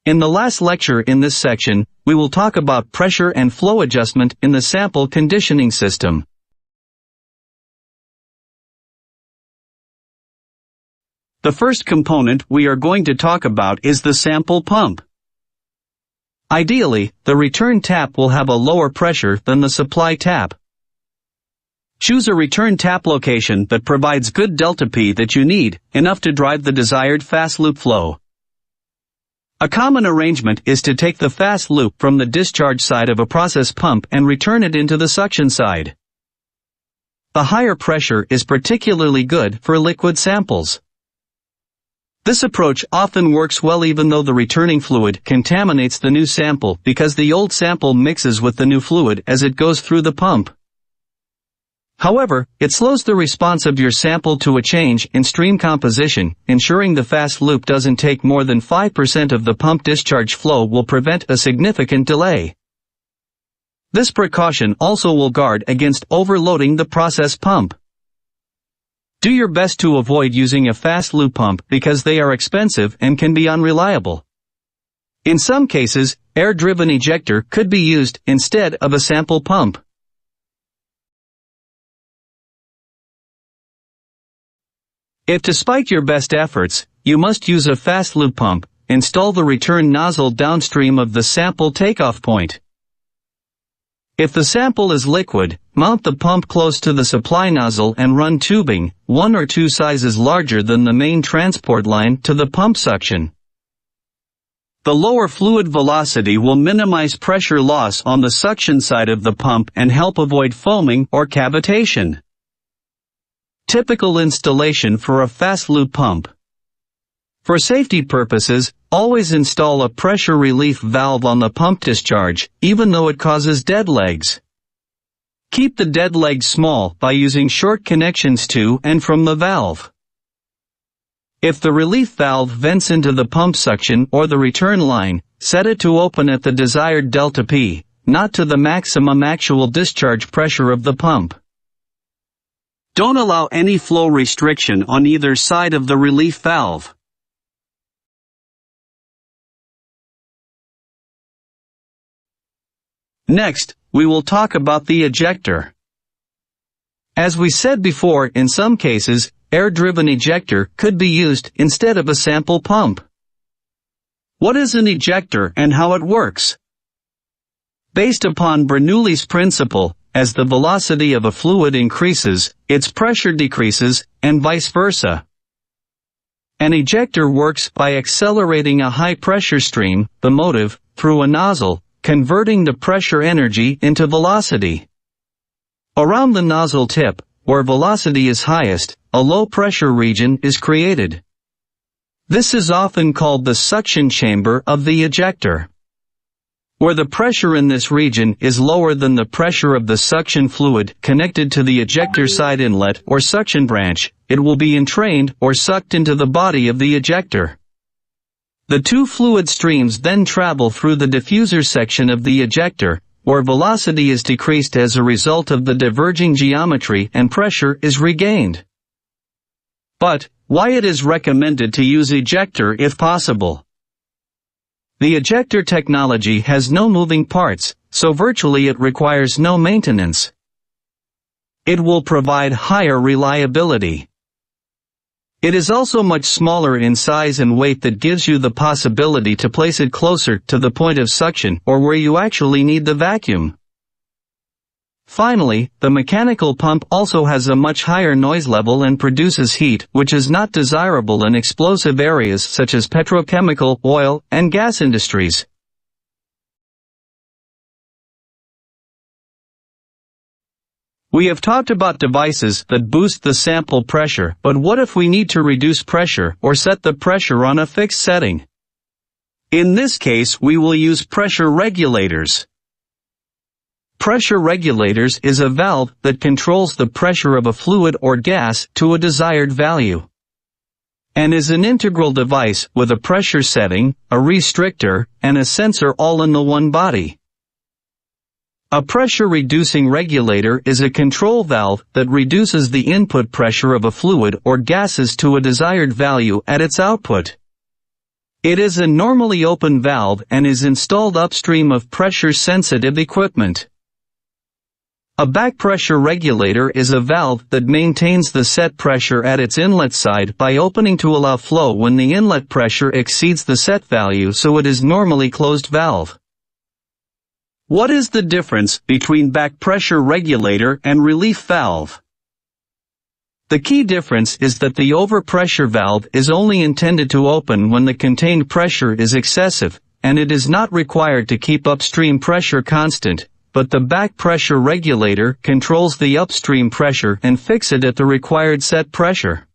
In the last lecture in this section, we will talk about pressure and flow adjustment in the sample conditioning system. The first component we are going to talk about is the sample pump. Ideally, the return tap will have a lower pressure than the supply tap. Choose a return tap location that provides good delta P that you need, enough to drive the desired fast loop flow. A common arrangement is to take the fast loop from the discharge side of a process pump and return it into the suction side. The higher pressure is particularly good for liquid samples. This approach often works well even though the returning fluid contaminates the new sample because the old sample mixes with the new fluid as it goes through the pump. However, it slows the response of your sample to a change in stream composition. Ensuring the fast loop doesn't take more than 5% of the pump discharge flow will prevent a significant delay. This precaution also will guard against overloading the process pump. Do your best to avoid using a fast loop pump because they are expensive and can be unreliable. In some cases, air-driven ejector could be used instead of a sample pump. If despite your best efforts, you must use a fast loop pump, install the return nozzle downstream of the sample takeoff point. If the sample is liquid, mount the pump close to the supply nozzle and run tubing, 1 or 2 sizes larger than the main transport line, to the pump suction. The lower fluid velocity will minimize pressure loss on the suction side of the pump and help avoid foaming or cavitation. Typical installation for a fast loop pump. For safety purposes, always install a pressure relief valve on the pump discharge, even though it causes dead legs. Keep the dead legs small by using short connections to and from the valve. If the relief valve vents into the pump suction or the return line, set it to open at the desired delta P, not to the maximum actual discharge pressure of the pump. Don't allow any flow restriction on either side of the relief valve. Next, we will talk about the ejector. As we said before, in some cases, air-driven ejector could be used instead of a sample pump. What is an ejector and how it works? Based upon Bernoulli's principle, as the velocity of a fluid increases, its pressure decreases, and vice versa. An ejector works by accelerating a high-pressure stream, the motive, through a nozzle, converting the pressure energy into velocity. Around the nozzle tip, where velocity is highest, a low-pressure region is created. This is often called the suction chamber of the ejector. Where the pressure in this region is lower than the pressure of the suction fluid connected to the ejector side inlet or suction branch, it will be entrained or sucked into the body of the ejector. The two fluid streams then travel through the diffuser section of the ejector, where velocity is decreased as a result of the diverging geometry and pressure is regained. But, why it is recommended to use ejector if possible? The ejector technology has no moving parts, so virtually it requires no maintenance. It will provide higher reliability. It is also much smaller in size and weight that gives you the possibility to place it closer to the point of suction or where you actually need the vacuum. Finally, the mechanical pump also has a much higher noise level and produces heat, which is not desirable in explosive areas such as petrochemical, oil, and gas industries. We have talked about devices that boost the sample pressure, but what if we need to reduce pressure or set the pressure on a fixed setting? In this case, we will use pressure regulators. Pressure regulators is a valve that controls the pressure of a fluid or gas to a desired value, and is an integral device with a pressure setting, a restrictor, and a sensor all in the one body. A pressure-reducing regulator is a control valve that reduces the input pressure of a fluid or gases to a desired value at its output. It is a normally open valve and is installed upstream of pressure-sensitive equipment. A back pressure regulator is a valve that maintains the set pressure at its inlet side by opening to allow flow when the inlet pressure exceeds the set value, so it is normally closed valve. What is the difference between back pressure regulator and relief valve? The key difference is that the overpressure valve is only intended to open when the contained pressure is excessive, and it is not required to keep upstream pressure constant, but the back pressure regulator controls the upstream pressure and fix it at the required set pressure.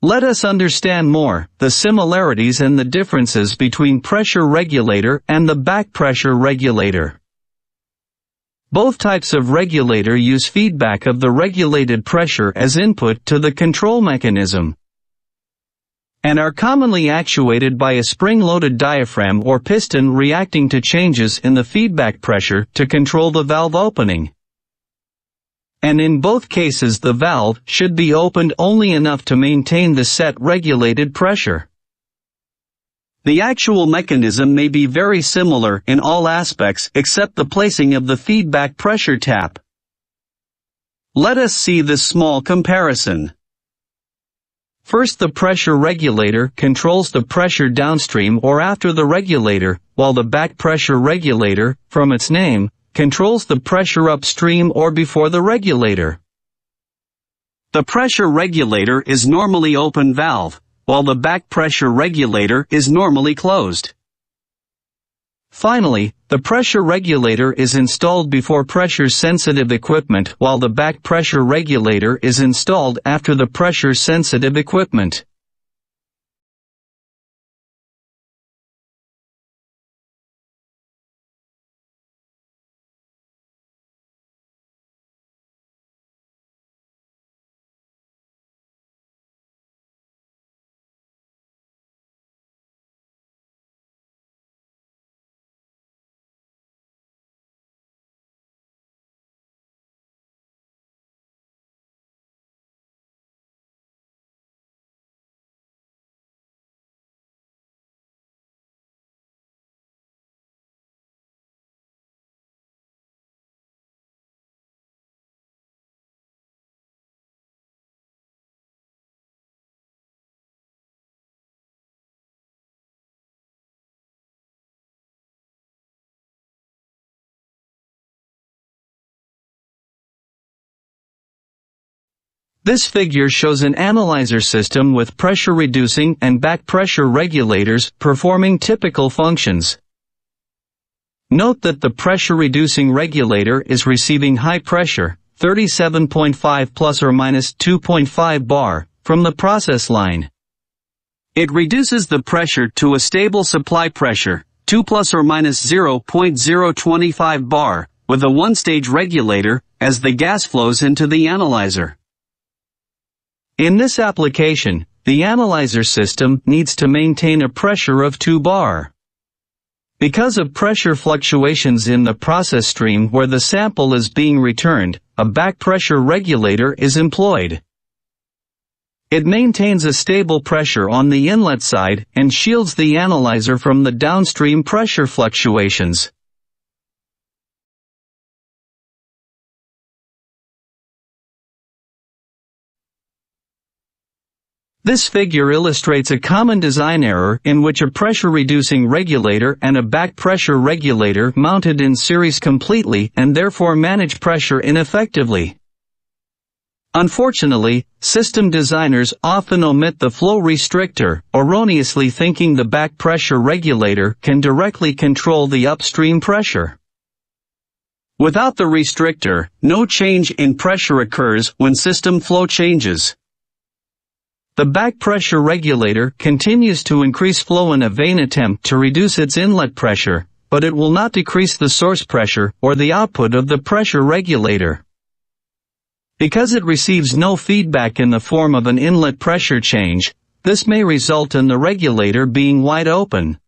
Let us understand more the similarities and the differences between pressure regulator and the back pressure regulator. Both types of regulator use feedback of the regulated pressure as input to the control mechanism, and are commonly actuated by a spring-loaded diaphragm or piston reacting to changes in the feedback pressure to control the valve opening. And in both cases the valve should be opened only enough to maintain the set regulated pressure. The actual mechanism may be very similar in all aspects except the placing of the feedback pressure tap. Let us see this small comparison. First, the pressure regulator controls the pressure downstream or after the regulator, while the back pressure regulator, from its name, controls the pressure upstream or before the regulator. The pressure regulator is normally open valve, while the back pressure regulator is normally closed. Finally, the pressure regulator is installed before pressure-sensitive equipment, while the back pressure regulator is installed after the pressure-sensitive equipment. This figure shows an analyzer system with pressure-reducing and back pressure regulators performing typical functions. Note that the pressure-reducing regulator is receiving high pressure, 37.5 plus or minus 2.5 bar, from the process line. It reduces the pressure to a stable supply pressure, 2 plus or minus 0.025 bar, with a one-stage regulator, as the gas flows into the analyzer. In this application, the analyzer system needs to maintain a pressure of 2 bar. Because of pressure fluctuations in the process stream where the sample is being returned, a back pressure regulator is employed. It maintains a stable pressure on the inlet side and shields the analyzer from the downstream pressure fluctuations. This figure illustrates a common design error in which a pressure-reducing regulator and a back pressure regulator mounted in series completely and therefore manage pressure ineffectively. Unfortunately, system designers often omit the flow restrictor, erroneously thinking the back pressure regulator can directly control the upstream pressure. Without the restrictor, no change in pressure occurs when system flow changes. The back pressure regulator continues to increase flow in a vain attempt to reduce its inlet pressure, but it will not decrease the source pressure or the output of the pressure regulator. Because it receives no feedback in the form of an inlet pressure change, this may result in the regulator being wide open.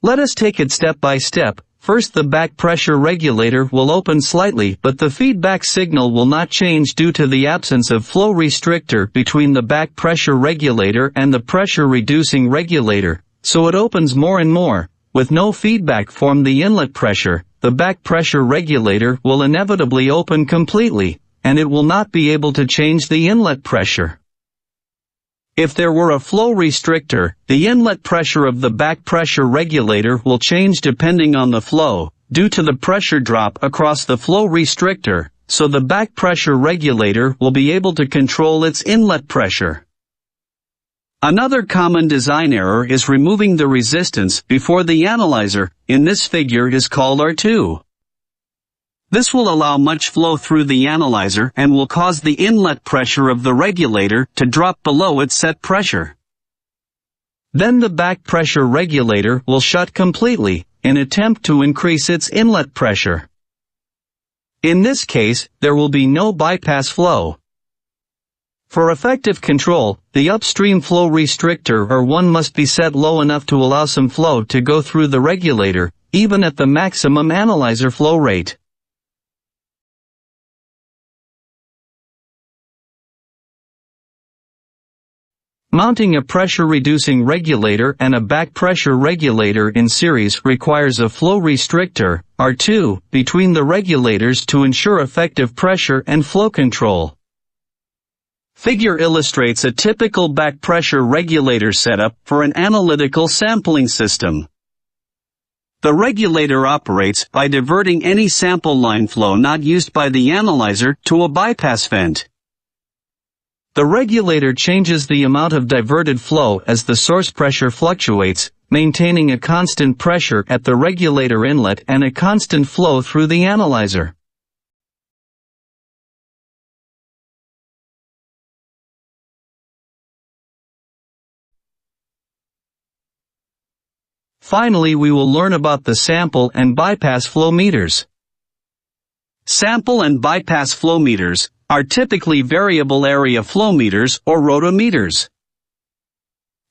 Let us take it step by step, First, the back pressure regulator will open slightly, but the feedback signal will not change due to the absence of flow restrictor between the back pressure regulator and the pressure reducing regulator, so it opens more and more. With no feedback from the inlet pressure, the back pressure regulator will inevitably open completely, and it will not be able to change the inlet pressure. If there were a flow restrictor, the inlet pressure of the back pressure regulator will change depending on the flow, due to the pressure drop across the flow restrictor, so the back pressure regulator will be able to control its inlet pressure. Another common design error is removing the resistance before the analyzer. In this figure is called R2. This will allow much flow through the analyzer and will cause the inlet pressure of the regulator to drop below its set pressure. Then the back pressure regulator will shut completely, in an attempt to increase its inlet pressure. In this case, there will be no bypass flow. For effective control, the upstream flow restrictor R1 must be set low enough to allow some flow to go through the regulator, even at the maximum analyzer flow rate. Mounting a pressure-reducing regulator and a back pressure regulator in series requires a flow restrictor, R2, between the regulators to ensure effective pressure and flow control. Figure illustrates a typical back pressure regulator setup for an analytical sampling system. The regulator operates by diverting any sample line flow not used by the analyzer to a bypass vent. The regulator changes the amount of diverted flow as the source pressure fluctuates, maintaining a constant pressure at the regulator inlet and a constant flow through the analyzer. Finally, we will learn about the sample and bypass flow meters. Sample and bypass flow meters are typically variable area flow meters or rotometers.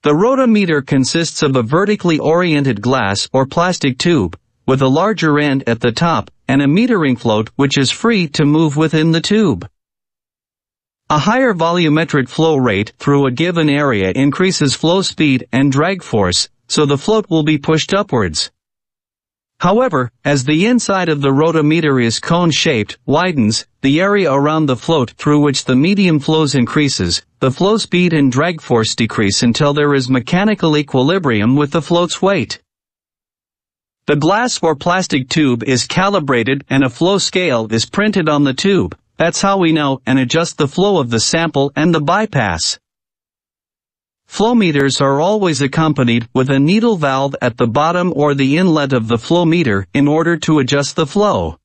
The rotometer consists of a vertically oriented glass or plastic tube, with a larger end at the top, and a metering float which is free to move within the tube. A higher volumetric flow rate through a given area increases flow speed and drag force, so the float will be pushed upwards. However, as the inside of the rotometer is cone-shaped, widens, the area around the float through which the medium flows increases, the flow speed and drag force decrease until there is mechanical equilibrium with the float's weight. The glass or plastic tube is calibrated and a flow scale is printed on the tube. That's how we know and adjust the flow of the sample and the bypass. Flow meters are always accompanied with a needle valve at the bottom or the inlet of the flow meter in order to adjust the flow.